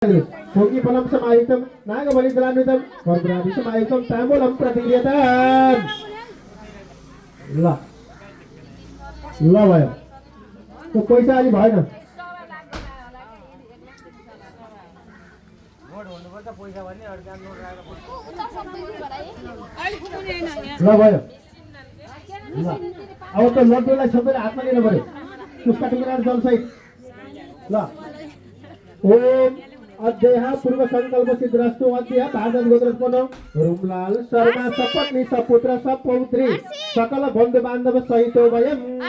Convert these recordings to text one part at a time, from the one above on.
Hoki palam समायुक्तम नागबलिदलान्वितम कर्पूरादि समायुक्तम ताम्बूलम प्रतिक्रियताम ल ल भयो त्यो पैसा अलि भएन ल भयो ल अब त लड्डुलाई सबैले हातमा लिनु पर्यो पुष्पा टुक्राहरू जलसहित ल ओम अध्यय पूर्व संकल्प सिद्धरस्तु अध्यय भारत गोत्रोत्पन्न रुमलाल शर्मा सपत्नी सपुत्र सपौत्री सकल बन्धु बान्धव सहित वयम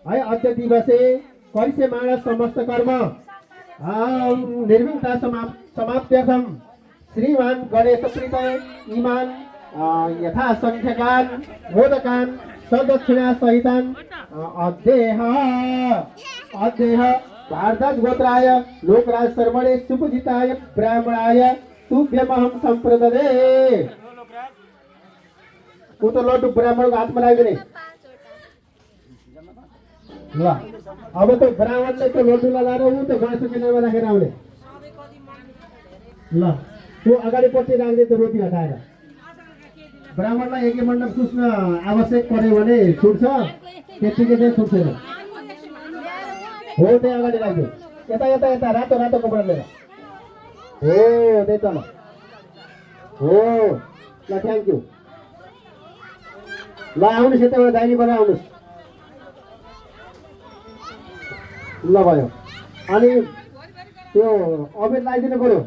है अद्य दिवसे परिसेमाण समस्त कर्म निर्विघ्नता समाप्त्यर्थम श्रीमान गणेश प्रीतये इमान यथा संख्यकान मोदकान सदक्षिणा सहितान अध्यय भारद्वाज गोत्राय लोकराज शर्मणे सुपूजिताय ब्राह्मणाय तुभ्यमहं संप्रददे ऊ त लड्डु ब्राह्मणको हातमा लाग्यो नि ल अब त ब्राह्मणले त लड्डुलाई लाएर ऊ त गणेशको किनारमा राखेर आउने ल त्यो अगाडिपट्टि राख्दै त रोटी हटाएर ब्राह्मणलाई एकै मण्डप सुस्न आवश्यक पर्यो भने छुट्छ त्यतिकै चाहिँ छुट्दैन हो त्यही अगाडि राख्यो यता यता यता रातो रातो कपडा लिएर हो त्यही त ल हो ल थ्याङ्क यू ल आउनुहोस् यताबाट दाहिने गरेर आउनुहोस् ल भयो अनि त्यो अबिर लगाइदिनु पर्यो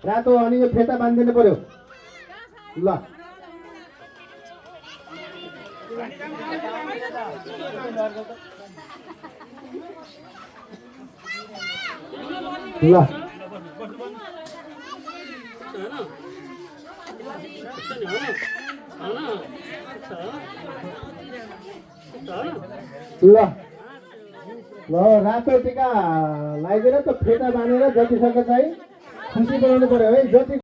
रातो अनि यो फेटा बाँधिदिनु पर्यो ल ल ल रातो टिका लगाइदिएर त फेटा बाँधेर जतिसक्दो चाहिँ खुसी बनाउनु पर्यो है जति